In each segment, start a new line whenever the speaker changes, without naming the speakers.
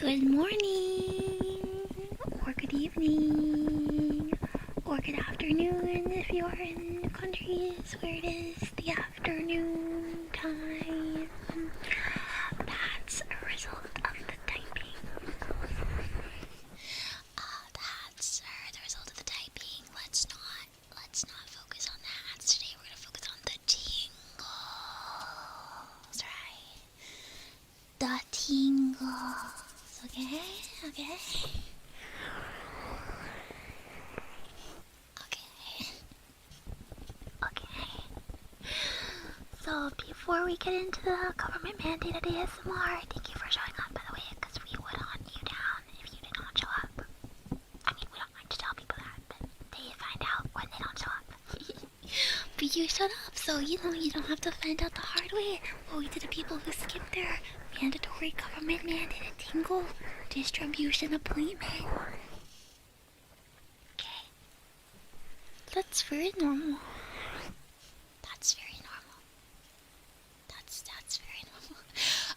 Good morning, or good evening, or good afternoon if you're in countries where it is the afternoon time. That's a result of the typing. That's the result of the typing. Let's not focus on that. Today we're gonna focus on the tingles, right? The tingles. Okay. So before we get into the government mandated ASMR, thank you for showing up, by the way, because we would hunt you down if you did not show up. I mean, we don't like to tell people that, but they find out when they don't show up. But you showed up, so you don't have to find out the hard way. What we did to people who skipped their mandatory government mandated tingle distribution appointment. Okay. That's very normal. That's very normal.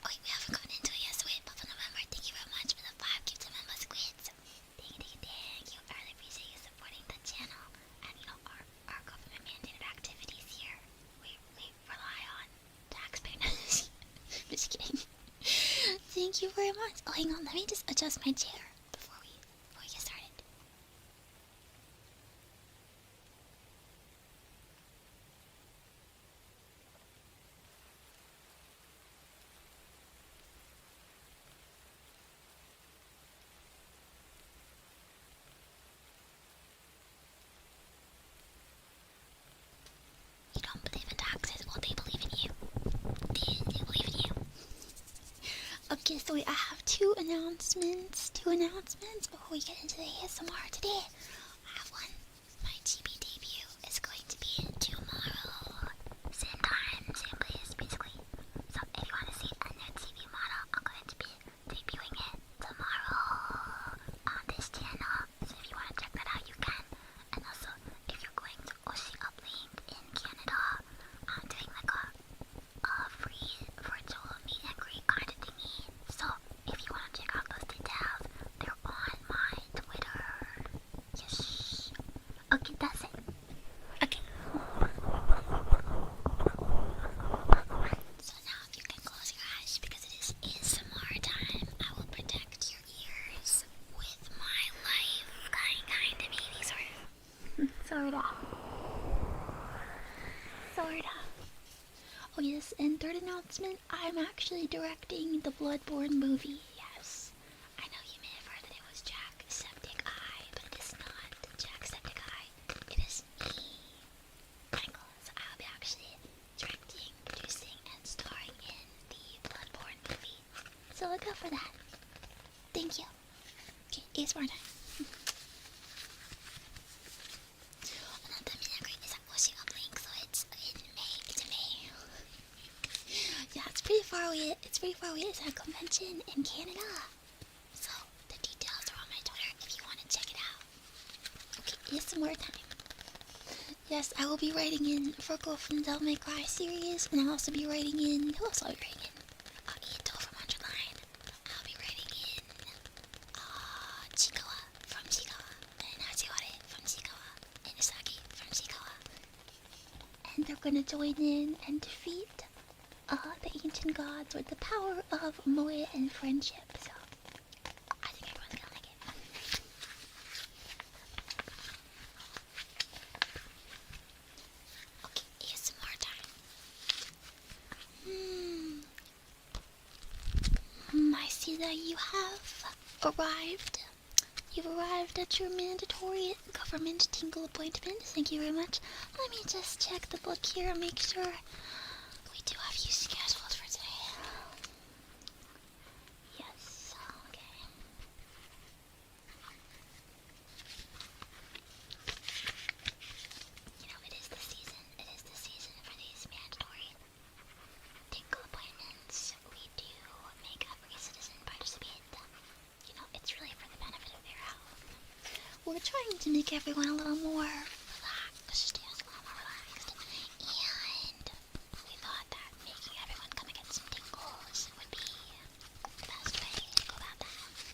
Okay, we haven't gone into it yet, so wait, Papa November, thank you very much for the 5 gifts and member squids. Thank you. I really appreciate you supporting the channel and, our government mandated activities here. We rely on taxpayers. Just kidding. Thank you very much. Oh, hang on, let me just adjust my chair before we get started. You don't believe in taxes? Well, they believe in you. They believe in you. Okay, so I have two announcements before we get into the ASMR today. I have one. My GB debut is going to be tomorrow. Same time, same place, basically. So if you want to see a new TV model, I'm going to be debuting it tomorrow on this channel. So if you want to check that out, you can. And also, if you're going to Oshi Uplink in Canada, I'm doing like a free virtual meet and greet kind of thingy. So if you want to check out those details, they're on my Twitter. Yes. Okay, that's it. Okay. So now if you can close your eyes because it is ASMR time, I will protect your ears with my life. Kind of maybe, sort of. Sorta. Oh yes, and third announcement, I'm actually directing the Bloodborne movie, yes. I know you may have heard that it was Jacksepticeye, but it is not Jacksepticeye. It is me, Tingle. So I'll be actually directing, producing, and starring in the Bloodborne movie. So look out for that. Thank you. Okay, ASMR time. Another meet and greet is at Oshi Uplink, so it's in May. Yeah, it's pretty far away. It's at a convention in Canada. So the details are on my Twitter if you want to check it out. Okay, it's some more time. Yes, I will be writing in Virgo from Devil May Cry series, and I'll also be writing in. Who else will I be writing in? Ito from Underline. I'll be writing in Chikawa from Chikawa, and Hachiware from Chikawa, and Usagi from Chikawa. And they're gonna join in and defeat the ancient gods with the power of moe and friendship. So I think everyone's gonna like it. Okay, ASMR time. I see that you have arrived. You've arrived at your mandatory government tingle appointment. Thank you very much. Let me just check the book here and make sure we do have you scheduled for today. Yes, okay. It is the season. For these mandatory tingle appointments. We do make every citizen participate. It's really for the benefit of their health. We're trying to make everyone a little more relaxed. Yes, a little more relaxed. And we thought that making everyone come and get some tingles would be the best way to go about that.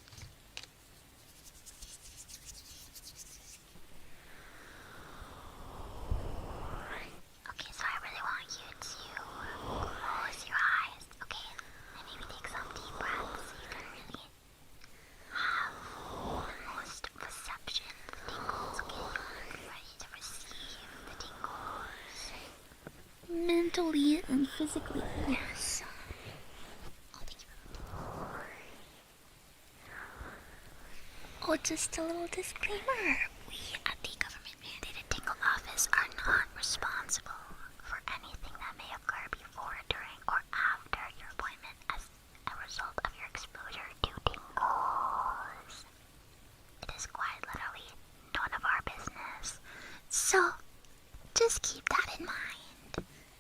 mentally and physically. Yes. Oh, thank you. Oh, just a little disclaimer. We at the government-mandated Tingle office are not responsible for anything that may occur before, during, or after your appointment as a result of your exposure to tingles. It is quite literally none of our business. So, just keep that in mind.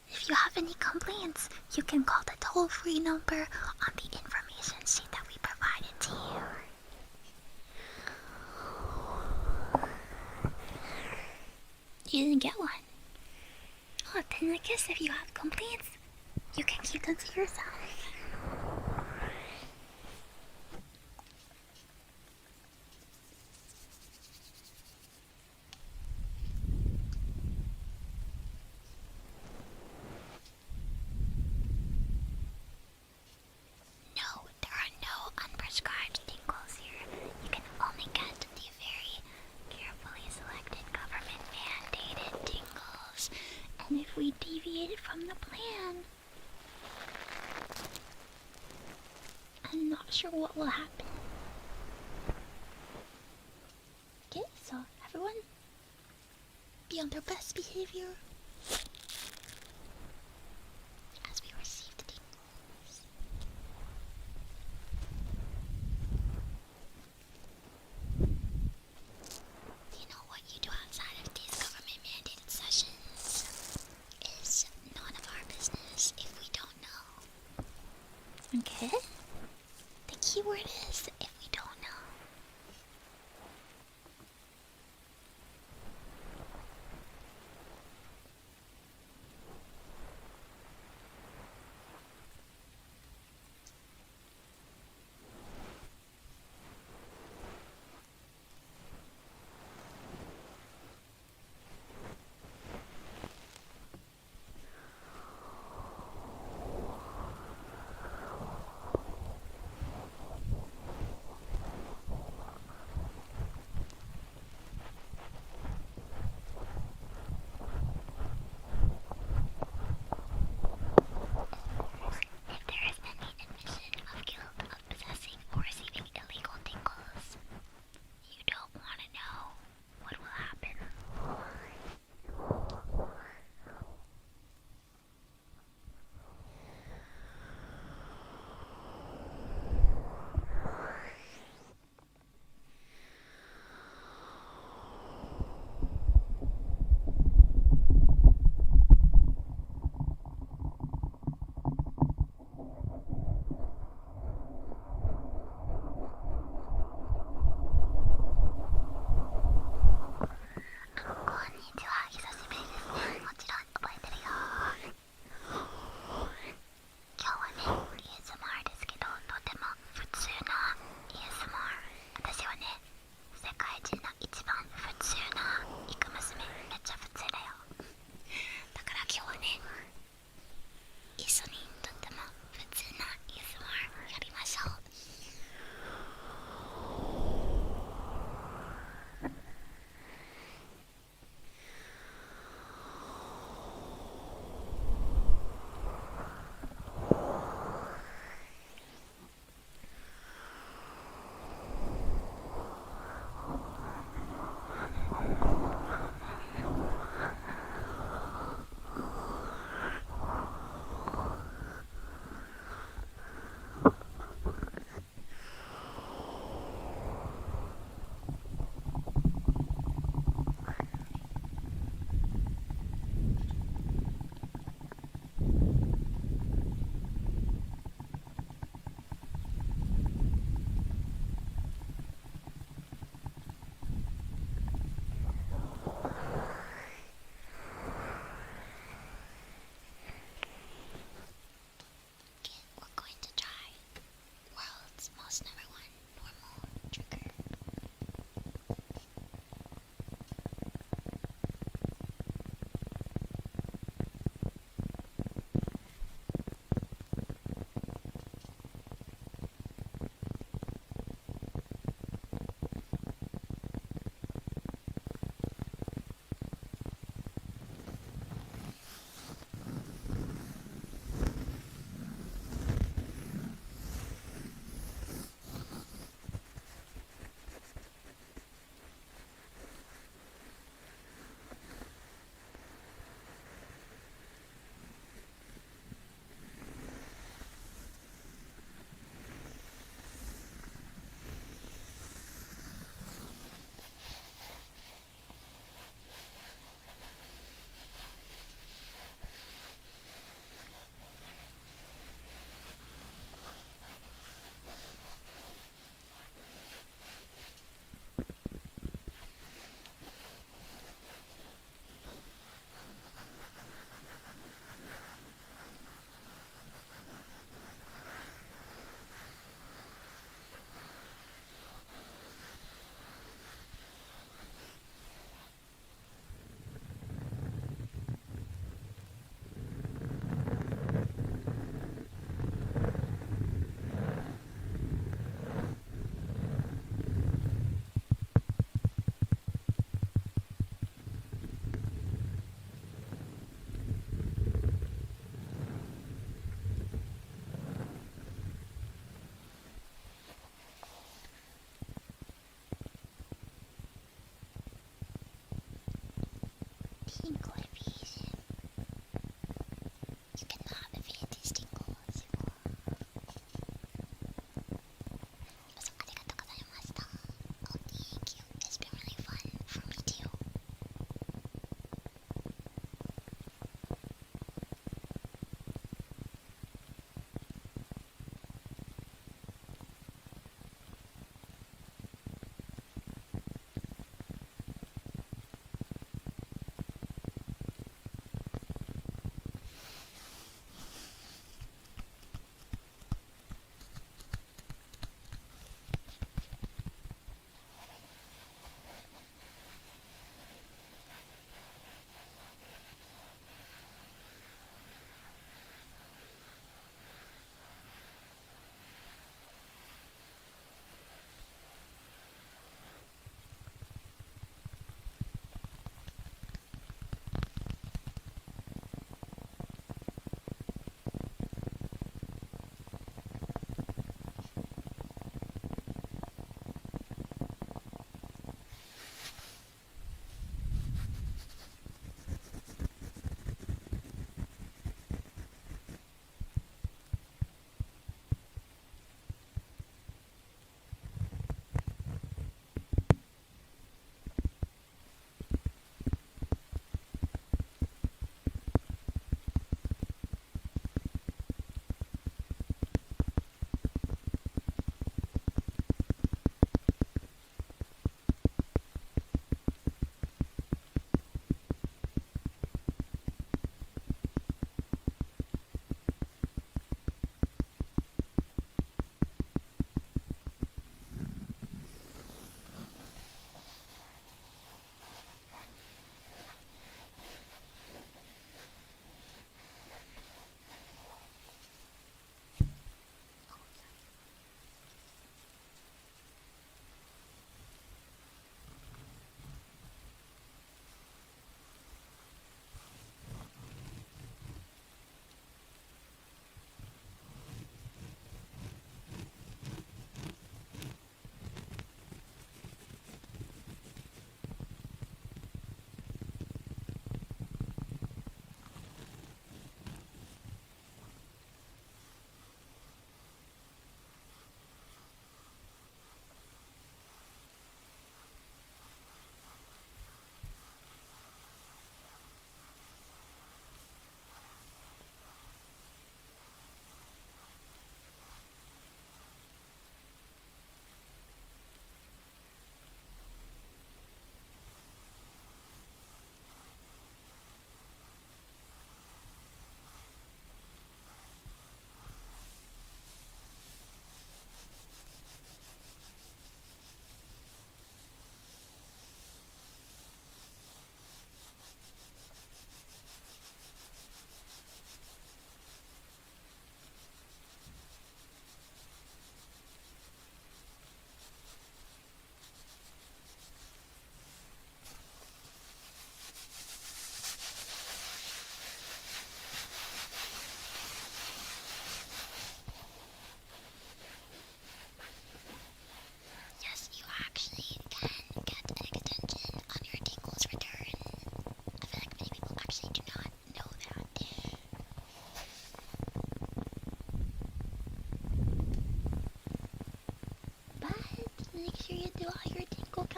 If you have any complaints, you can call the toll-free number on the information sheet that we provided to you. You didn't get one. Oh, then I guess if you have complaints, you can keep them to yourself. No, there are no unprescribed tingles here. You can only get the very carefully selected government-mandated tingles. And if we deviate from the plan, I'm not sure what will happen. Okay, so everyone be on their best behavior as we receive the tingles. You know what you do outside of these government-mandated sessions is none of our business if we don't know. Okay? The key word is if we don't know.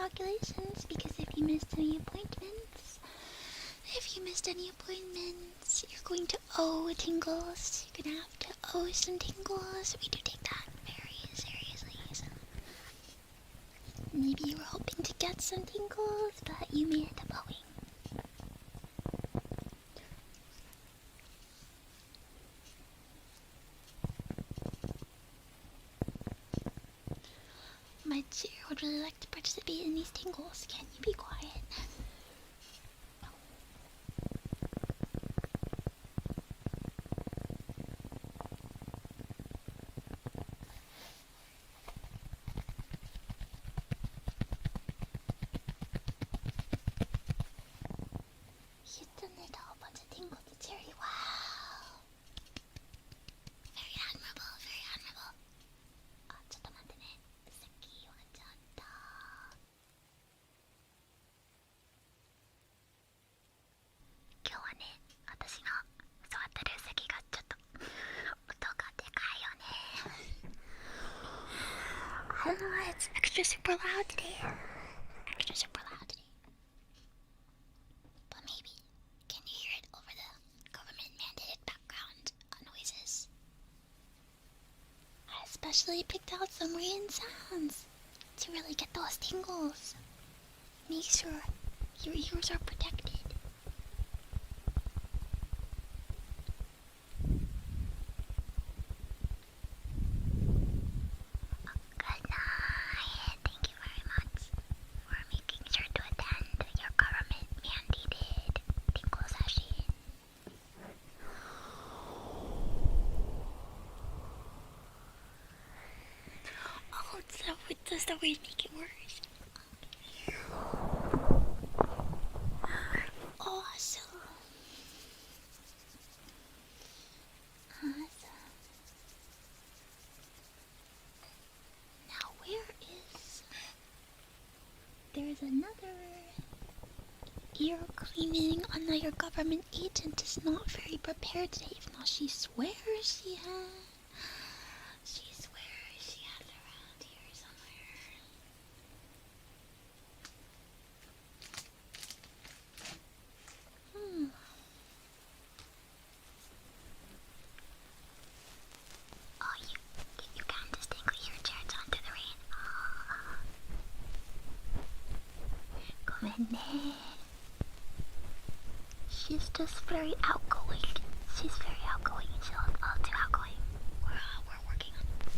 calculations because if you missed any appointments, you're going to owe tingles. You're gonna have to owe some tingles. We do take that very seriously. So maybe you were hoping to get some tingles, but you may end up owing. My chair would really like to participate in these tingles. Can you be quiet? You've done it a whole bunch of tingles to Cherry. Wow. Very admirable, very admirable. あ、ちょっと待ってね。席はちょっと。今日はね、私の座ってる席がちょっと音がでかいよね。I don't know why it's extra super loud today. Extra super loud today. But maybe, can you hear it over the government mandated background noises? I especially picked out some rain sounds to really get those tingles. Make sure your ears are protected. Good night. Thank you very much for making sure to attend your government mandated tingle session. Oh, does the wind make it worse? Awesome. Now there's another ear cleaning. Another government agent is not very prepared today. If not, she swears she had it around here somewhere. Oh, you can't distinguish your chair onto the rain. Come in there. She's just very outgoing. She's very outgoing. She's all too outgoing. We're working on it.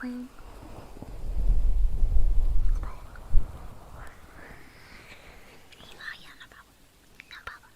playing. Yeah, no problem. No problem.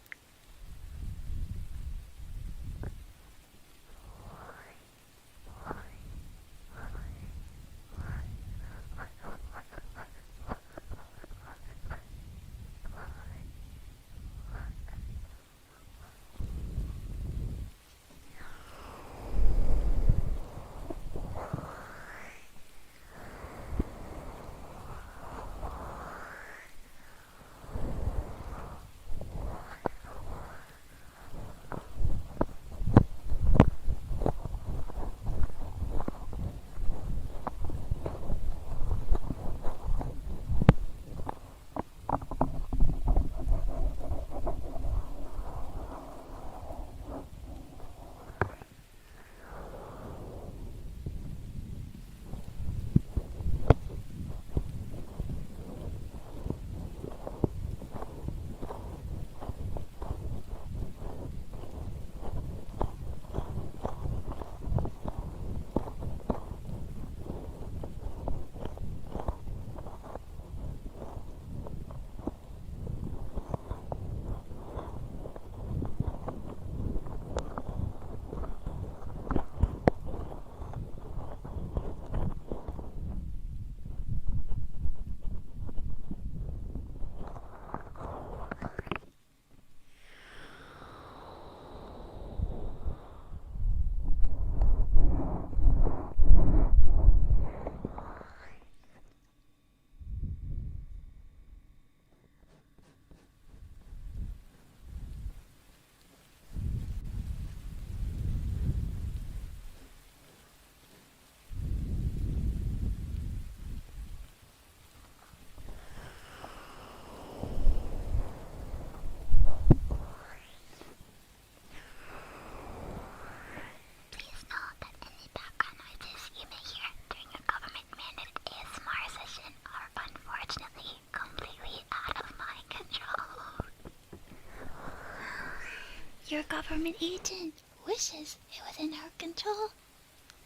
Your government agent wishes it was in our control,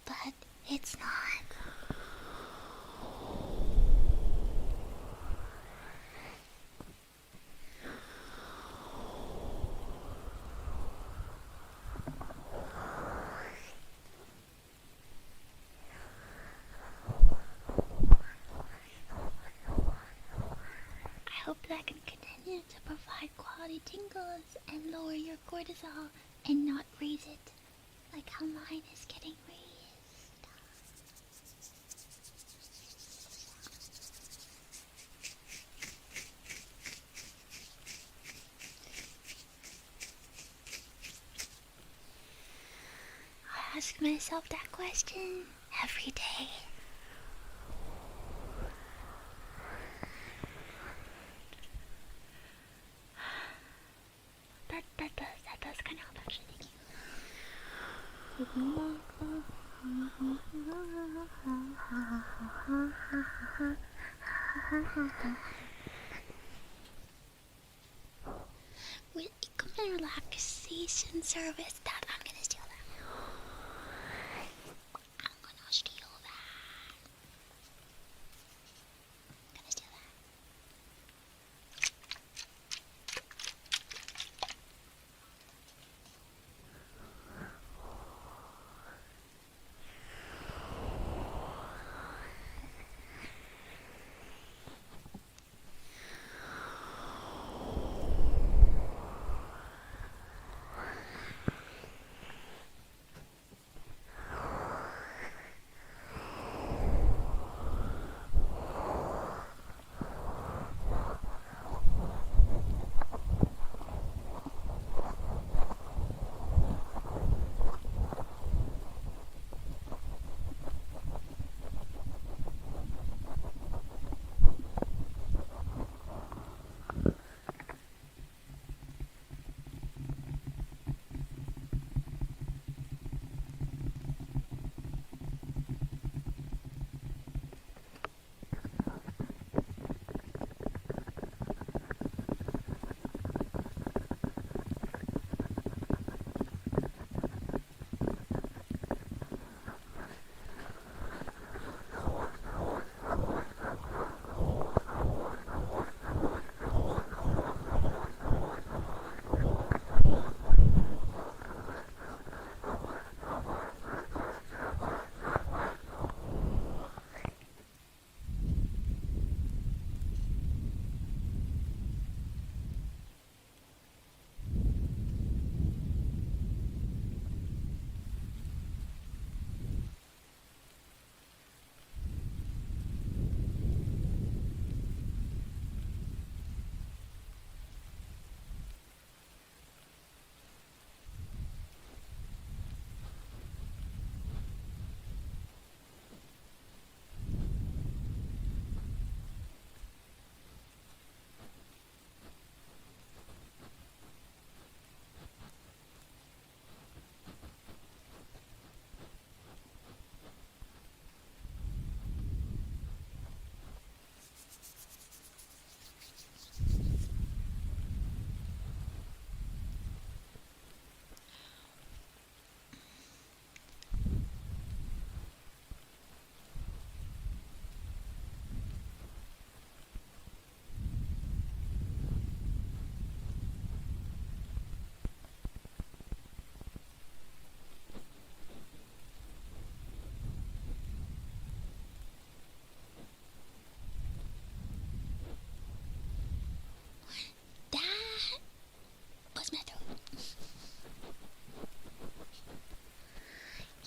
but it's not. I hope that I can continue to provide quality tingles and lower your cortisol and not raise it like how mine is getting raised. I ask myself that question every day. That does kind of help actually, thank you. With ikamen relaxation service, that I'm gonna steal that. I'm gonna steal that. I'm gonna steal that.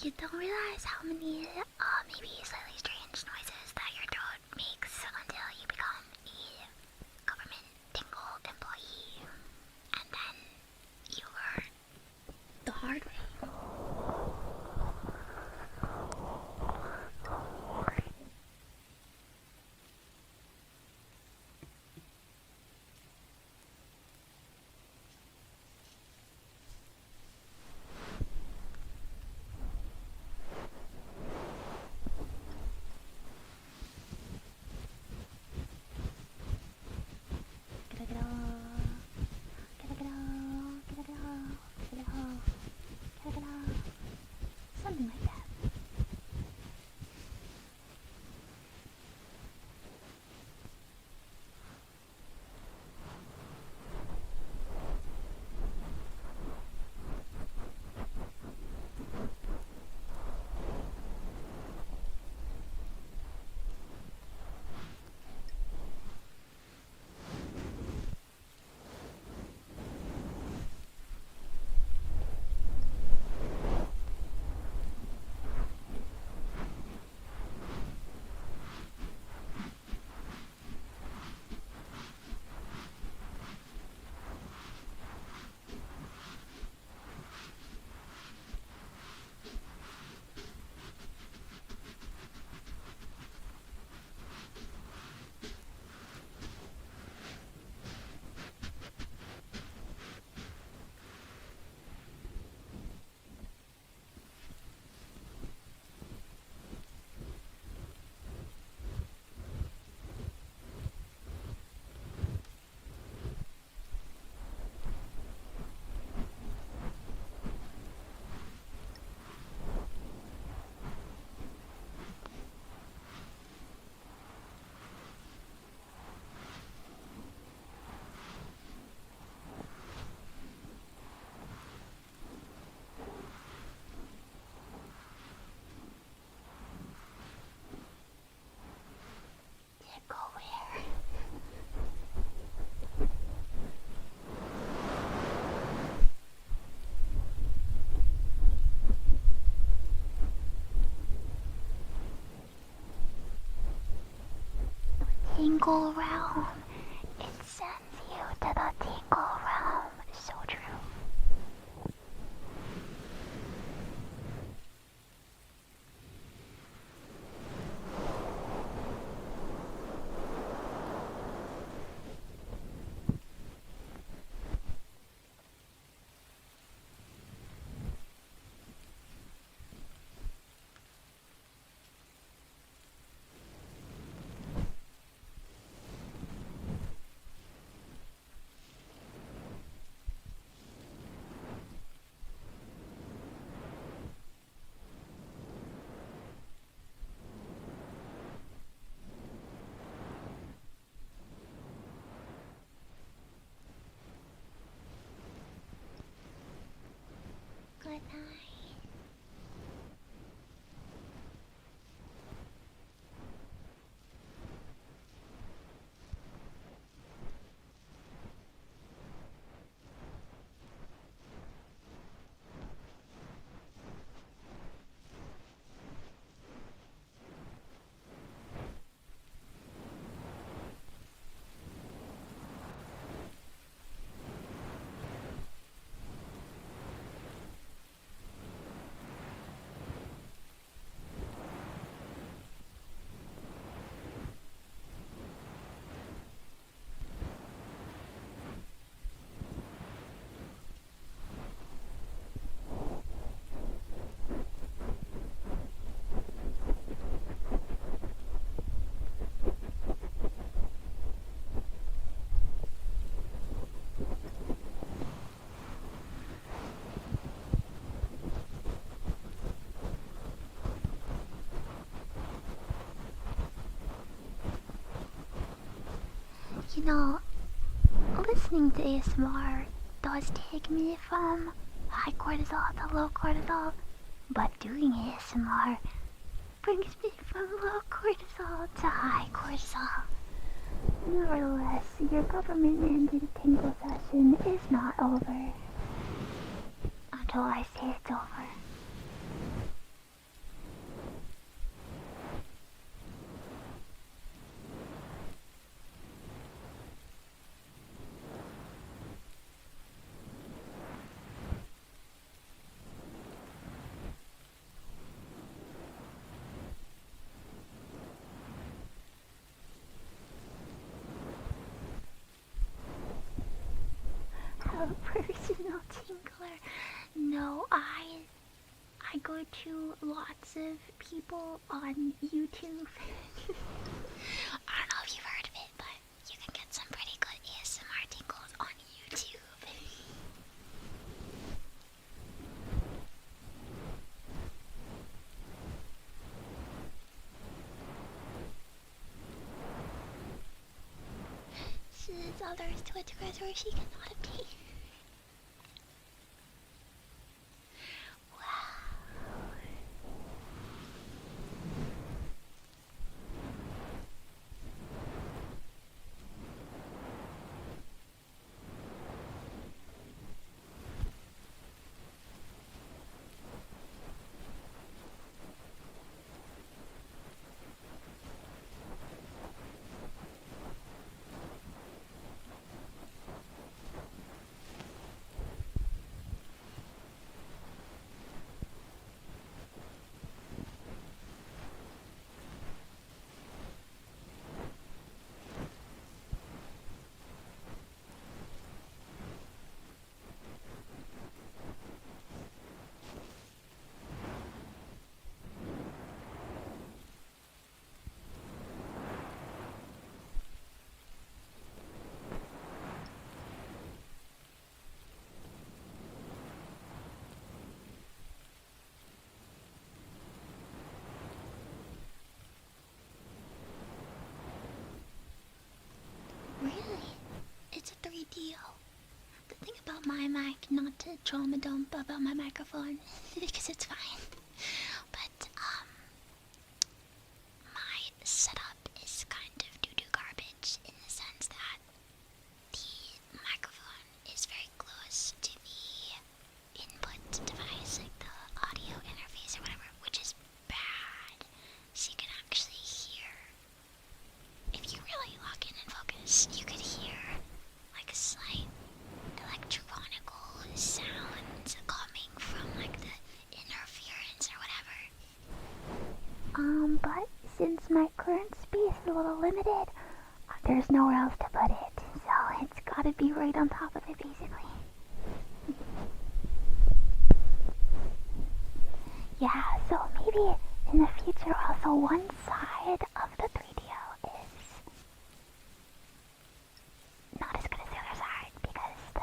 You don't realize how many maybe slightly strange noises that your throat makes until you become a government Tingle employee, and then you learn the hard way. Something like that. Tingle realm. It sends you to the tingle realm. So true. Good night. You know, listening to ASMR does take me from high cortisol to low cortisol, but doing ASMR brings me from low cortisol to high cortisol. Nevertheless, your government-mandated tingle session is not over until I say it's over. So I go to lots of people on YouTube. I don't know if you've heard of it, but you can get some pretty good ASMR tingles on YouTube. There's others Twitchers where she cannot appear. Really? It's a 3DO. The thing about my mic, not to trauma dump about my microphone, because it's fine. But, my setup is kind of doo-doo garbage in the sense that the microphone is very close to the input device, like the audio interface or whatever, which is bad. So you can actually hear, if you really lock in and focus, you could hear like a slight electronical sounds coming from like the interference or whatever. But since my current space is a little limited, there's nowhere else to put it, so it's gotta be right on top of it basically. Yeah, so maybe in the future also one side of the 3DO is not as good as the other side because the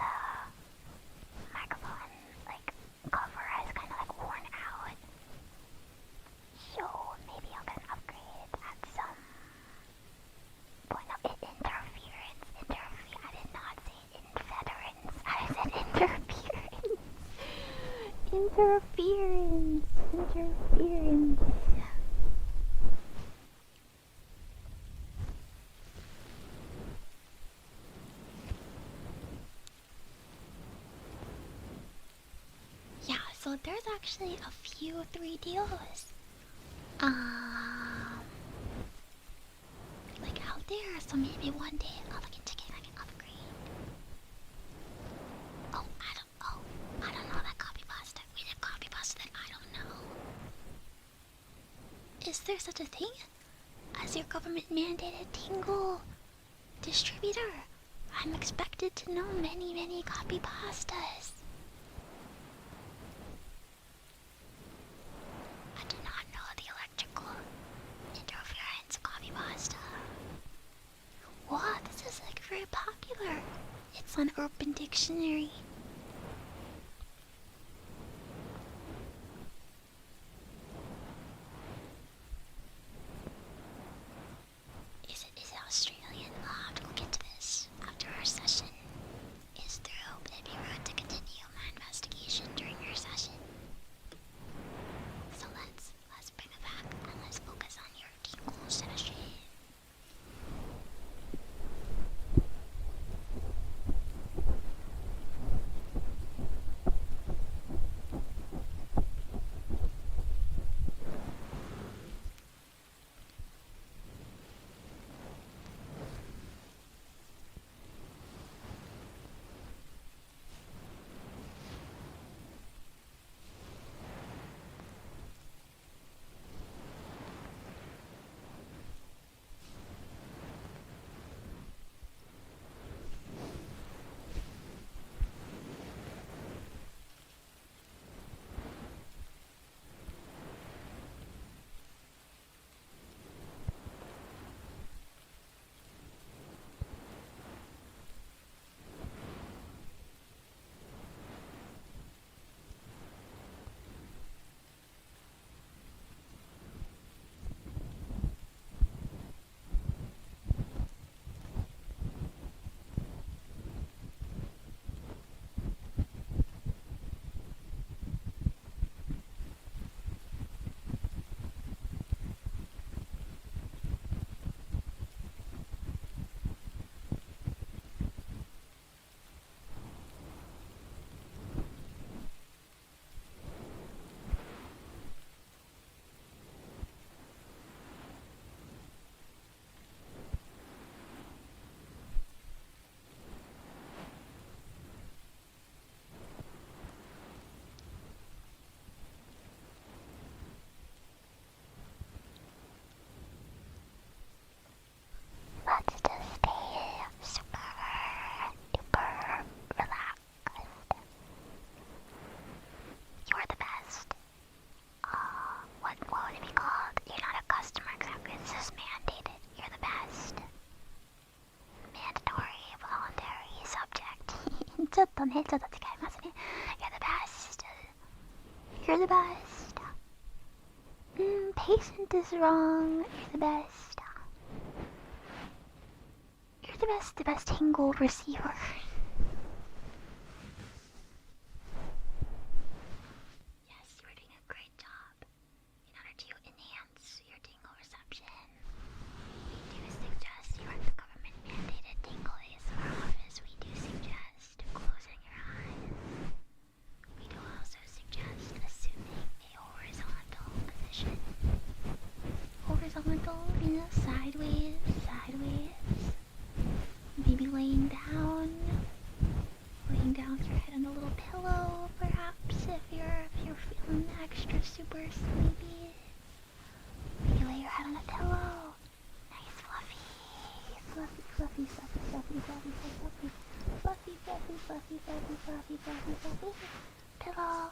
microphone like cover has kind of like worn out. So maybe I'll get an upgrade at some point. No, interference. I did not say infederence. I said interference. Interference. Yeah, so there's actually a few 3DOs. Like out there, so maybe one day I'll look into getting like an upgrade. Oh, I don't know that copy pasta. We did copy pasta that I don't know. Is there such a thing as your government mandated Tingle distributor? I'm expected to know many copy pastas. I do not know the electrical interference copy pasta. Wow, this is like very popular. It's on Urban Dictionary. Is it Australian? I'll have to go get to this after our session is through. It'd be rude to continue my investigation during your session. So let's bring it back and let's focus on your Tingle session. ね、ちょっと違いますね。You're the best. You're the best. Patient is wrong. You're the best. You're the best Tingle receiver. Yes, you are doing a great job. In order to enhance your Tingle reception, we do suggest you are the government-mandated Tingle ASMR office. We do suggest closing your eyes. We do also suggest assuming a horizontal position. Horizontal, sideways. Maybe laying down with your head on a little pillow, perhaps, if you're feeling extra super sleepy. Maybe lay your head on a pillow. Nice fluffy pillow.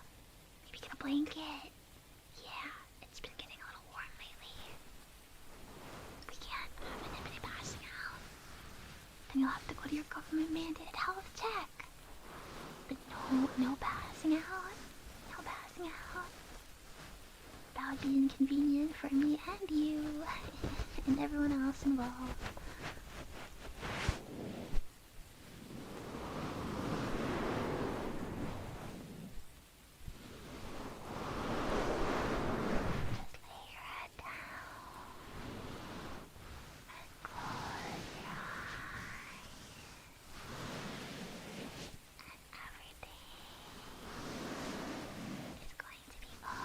Maybe get a blanket. Yeah, it's been getting a little warm lately. We can't have anybody passing out. Then you'll have to go to your government-mandated health check. But no passing out. No passing out. That would be inconvenient for me and you, and everyone else involved. Just lay your head down and close your eyes, and everything is going to be okay.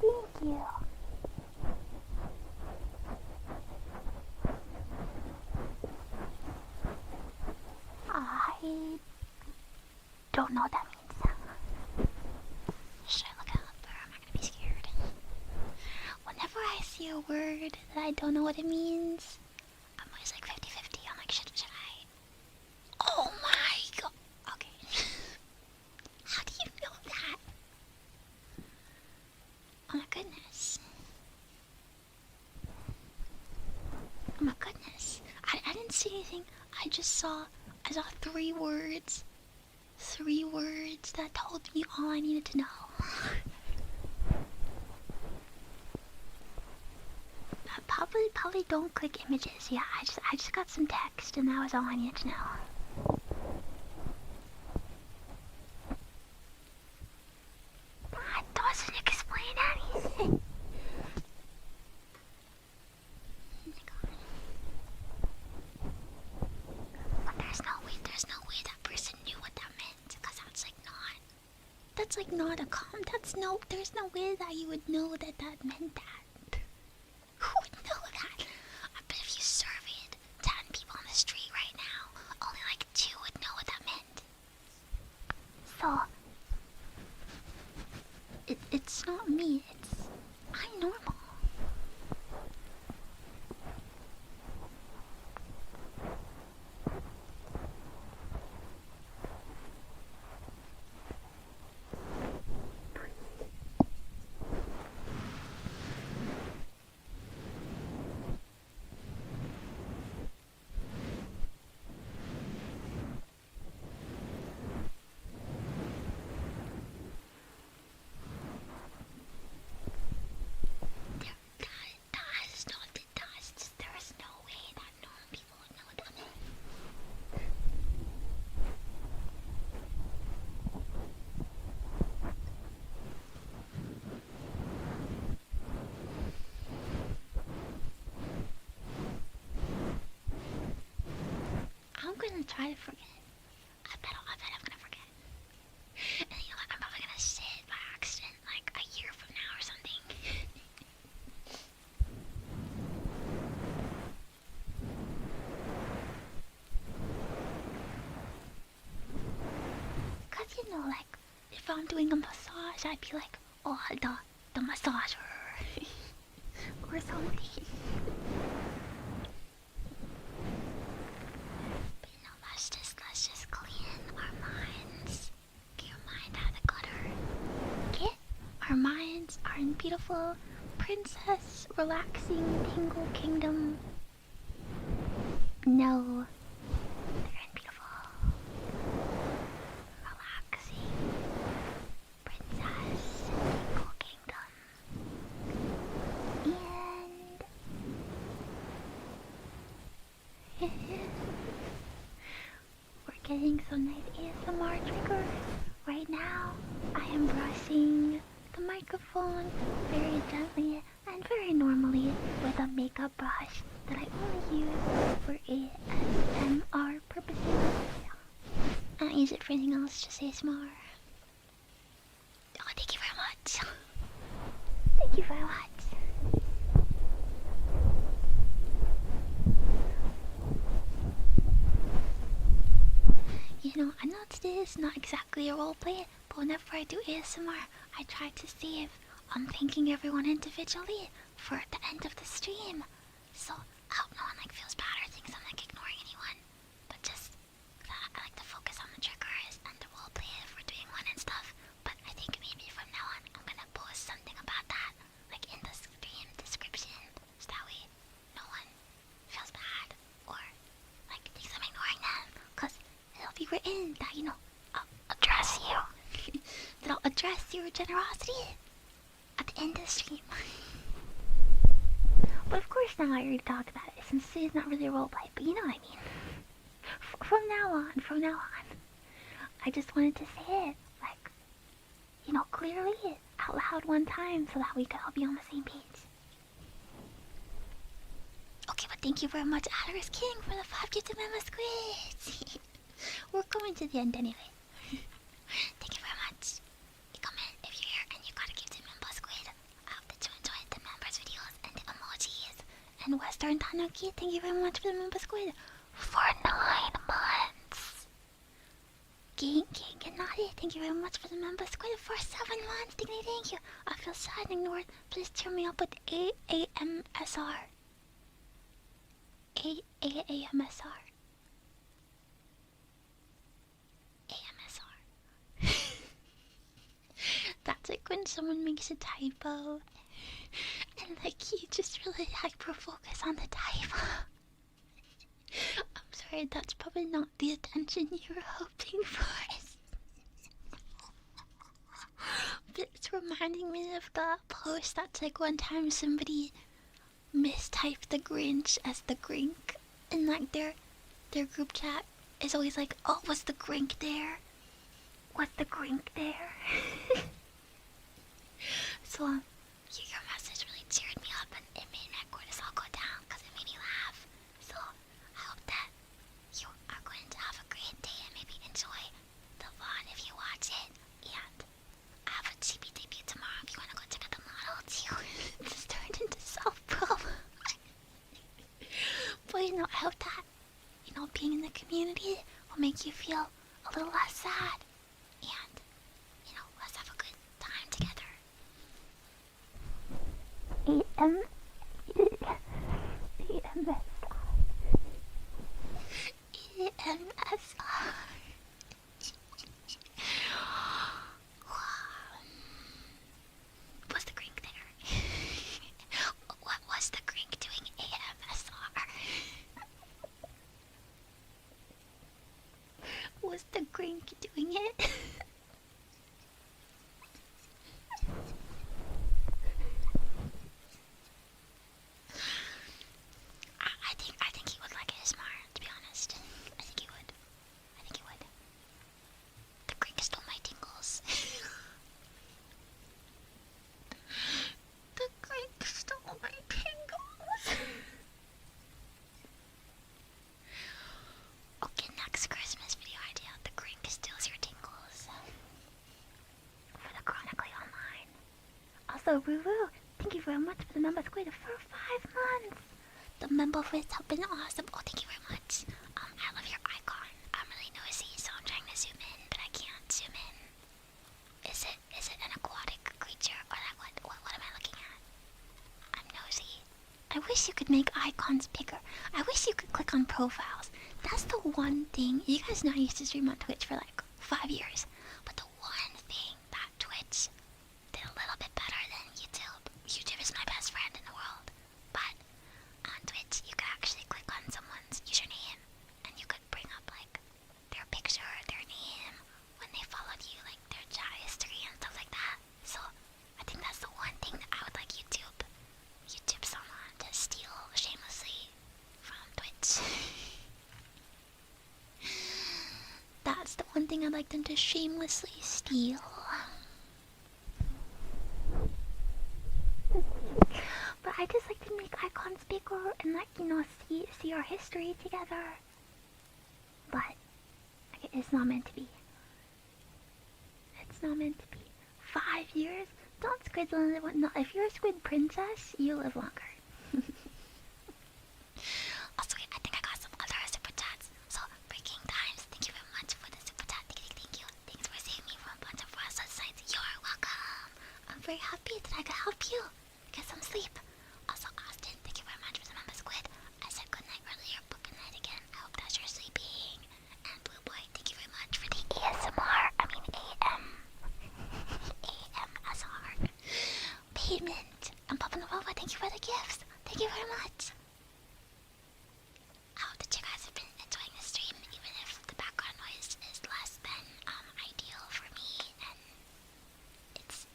Thank you. I don't know what that means. Should I look it up, or am I gonna be scared? Whenever I see a word that I don't know what it means, I'm always like 50-50. I'm like, should I? Oh my god. Okay. How do you know that? Oh my goodness. Oh my goodness. I didn't see anything. I saw 3 words. 3 words that told me all I needed to know. Probably don't click images. Yeah, I just got some text and that was all I needed to know. That doesn't explain anything. But there's no way that person knew what that meant, because that's not a there's no way that you would know that meant that. Who would know that? I bet if you surveyed 10 people on the street right now, only like 2 would know what that meant. So, it's not me, I'm normal. gonna try to forget. I bet I'm gonna forget. And you know what? I'm probably gonna say it by accident like a year from now or something. Cause you know, like, if I'm doing a massage, I'd be like, oh, the massager. Or something. But you know, let's just clean our minds. Get your mind out of the gutter. Get our minds are in beautiful, princess, relaxing, tingle kingdom. No, they're in beautiful, relaxing, princess, tingle kingdom. And we're getting some nice ASMR triggers. Right now, I am brushing the microphone very gently and very normally with a makeup brush that I only use for ASMR purposes. I don't use it for anything else, just ASMR. Oh, thank you very much. Thank you very much. You know, I know today is not exactly a roleplay, but whenever I do ASMR, I try to save on thanking everyone individually for the end of the stream. So I hope no one like feels bad or thinks I'm like ignoring anyone, but just I like to focus on the triggers and the roleplay if we're doing one and stuff. But I think maybe from now on I'm gonna post something about that, like in the stream description, so that way no one feels bad or like thinks I'm ignoring them, cause it'll be written that, you know, I'll address you. That I'll address your generosity at the end of the stream. But of course now I already talked about it, since today's not really a roleplay, but you know what I mean. From now on, I just wanted to say it, like, you know, clearly, out loud one time, so that we could all be on the same page. Okay, but thank you very much, Adder's King, for the 5 gifted memo squids. We're coming to the end anyway. Thank you very much. Ikamen, if you're here and you got a gifted memo squid, I hope that you enjoyed the members' videos and the emojis. And Western Tanuki, thank you very much for the member squid for 9 months. King and Naughty, thank you very much for the member squid for 7 months. Thank you. I feel sad and ignored. Please cheer me up with AAMSR. AAMSR. That's like when someone makes a typo and like you just really hyper focus on the typo. I'm sorry, that's probably not the attention you were hoping for. But it's reminding me of the post that's like one time somebody mistyped the Grinch as the Grink, and like their group chat is always like, oh, was the Grink there? Was the Grink there? So your message really cheered me up and it made my cortisol go down because it made me laugh. So I hope that you are going to have a great day and maybe enjoy the VOD if you watch it. And I have a chibi debut tomorrow if you want to go check out the model too. It's turned into self-promo. But you know, I hope that, you know, being in the community will make you feel a little less sad. And, you know, let's have a good time together. EMSR. Was the Grink there? What was the Grink doing AMSR? Was the Grink doing it? I think he would like ASMR, to be honest. I think he would. Also, Ruru, thank you very much for the member squid for 5 months. The member squids have been awesome. Oh, thank you very much. I love your icon. I'm really nosy, so I'm trying to zoom in, but I can't zoom in. Is it an aquatic creature or like what am I looking at? I'm nosy. I wish you could make icons bigger. I wish you could click on profiles. That's the one thing. You guys know I used to stream on Twitch for like 5 years, but the one thing that Twitch did a little bit better than YouTube. YouTube is my best friend in the world, but on Twitch you could actually click on someone's username and you could bring up like their picture, their name, when they followed you, like their chat history and stuff like that. So I think that's the one thing that I would like YouTube someone to steal shamelessly from Twitch. That's the one thing I'd like them to shamelessly steal. But I just like to make icons bigger and like, you know, see our history together. But it's not meant to be. It's not meant to be. 5 years? Don't squids live. No, if you're a squid princess, you live longer. Also, I think I got some other super chats. So, Breaking Times, thank you very much for the super chat. Thank you. Thanks for saving me from a bunch of process sites. You're welcome. I'm very happy that I could help you get some sleep. Also, Austin, thank you very much for the member squid. I said good night earlier, but good night again. I hope that you're sleeping. And Blue Boy, thank you very much for the ASMR. I mean AMSR payment. And Papa Nova, thank you for the gifts. Thank you very much. I hope that you guys have been enjoying the stream, even if the background noise is less than ideal for me, and it's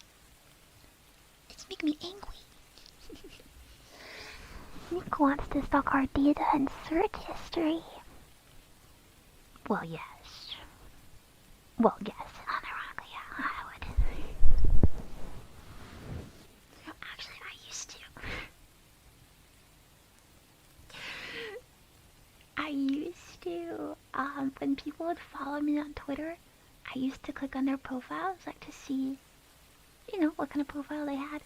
making me angry. Niko wants to stalk our data and search history. Well, yes. Unironically, yeah, I would. Actually, I used to. When people would follow me on Twitter, I used to click on their profiles, like to see, you know, what kind of profile they had.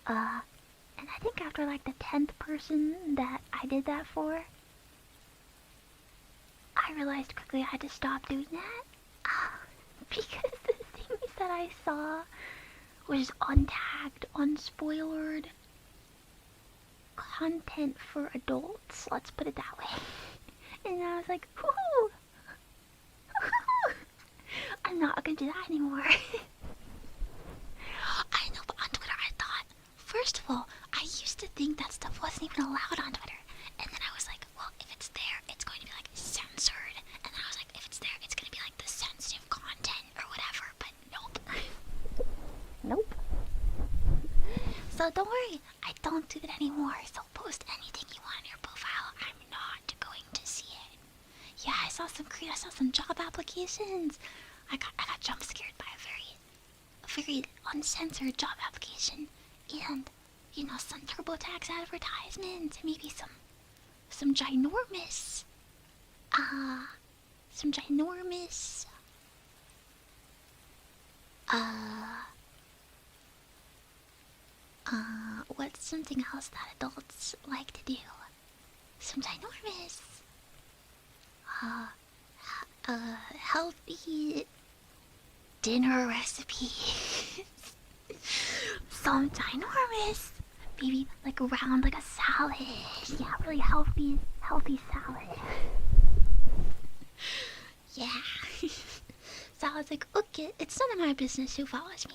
And I think after like the 10th person that I did that for, I realized quickly I had to stop doing that. Because the things that I saw was untagged, unspoilered content for adults, let's put it that way. And I was like, whoo! I'm not gonna do that anymore. I know, but on Twitter I thought, first of all, I used to think that stuff wasn't even allowed on Twitter. And then I was like, well, if it's there, it's going to be like censored. And then I was like, if it's there, it's going to be like the sensitive content or whatever. But nope. Nope. So don't worry, I don't do that anymore. So post anything you want on your profile. I'm not going to see it. Yeah, I saw some job applications. I got jump scared by a very uncensored job application, and you know, some TurboTax advertisements, maybe some ginormous what's something else that adults like to do? Some ginormous healthy dinner recipes. Some ginormous, maybe like around like a salad. Yeah, really healthy salad. Yeah. So I was like, okay, it's none of my business who follows me.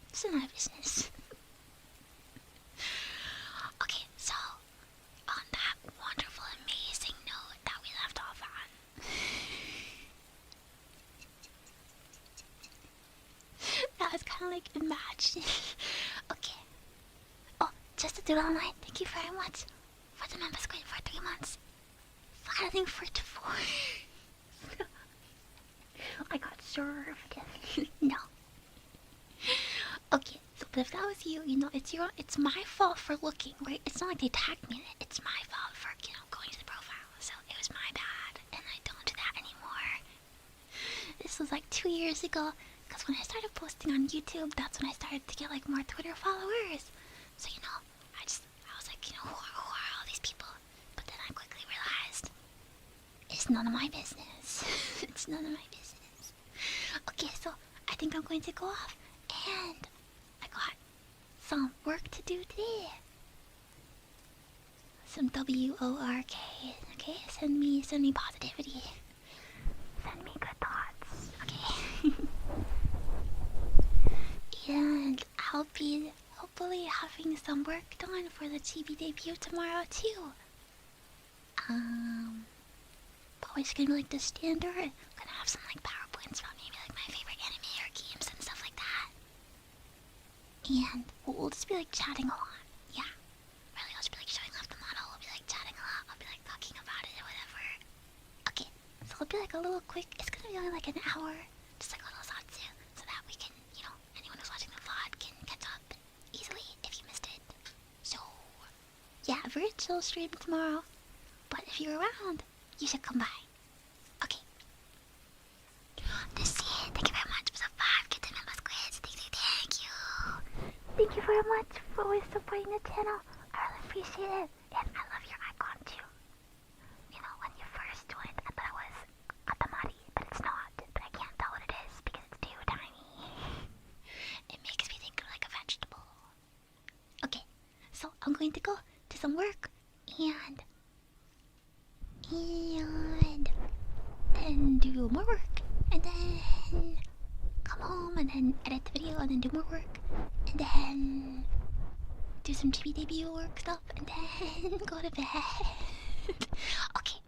It's none of my business. Okay, so on that wonderful, amazing note that we left off on, that was kind of like imagine. Okay. Oh, just to do it online. Thank you very much for the member squid for 3 months. Filing for divorce. I got served. No. Okay, so but if that was you, you know, it's my fault for looking, right? It's not like they tagged me in it. It's my fault for, you know, going to the profile. So it was my bad, and I don't do that anymore. This was like 2 years ago, because because when I started posting on YouTube, that's when I started to get like more Twitter followers. So I was like, who are all these people? But then I quickly realized it's none of my business. It's none of my business. Okay, so I think I'm going to go off, and I got some work to do today. Some WORK. Okay, send me positivity. Send me good thoughts. Okay. And I'll be hopefully having some work done for the TV debut tomorrow too. Probably just gonna be like the standard. Gonna have some like PowerPoints about maybe like my favorite anime or games and stuff like that. And we'll just be like chatting a lot. Yeah. Really, I'll just be like showing off the model. We'll be like chatting a lot. I'll be like talking about it or whatever. Okay, so it'll be like a little quick. It's gonna be only like an hour. Just like a little satsu. So that we can, anyone who's watching the VOD can catch up easily if you missed it. So, yeah, very chill stream tomorrow. But if you're around, you should come by. Okay. This is thank you very much for the 5 kitten and squids. Thank you. Thank you very much for always supporting the channel. I really appreciate it. And I love your icon too. When you first joined, I thought it was Atamari, but it's not. But I can't tell what it is because it's too tiny. It makes me think of like a vegetable. Okay, so I'm going to go do some work and then do more work, and then come home and then edit the video and then do more work, and then do some TV debut work stuff, and then go to bed. Okay,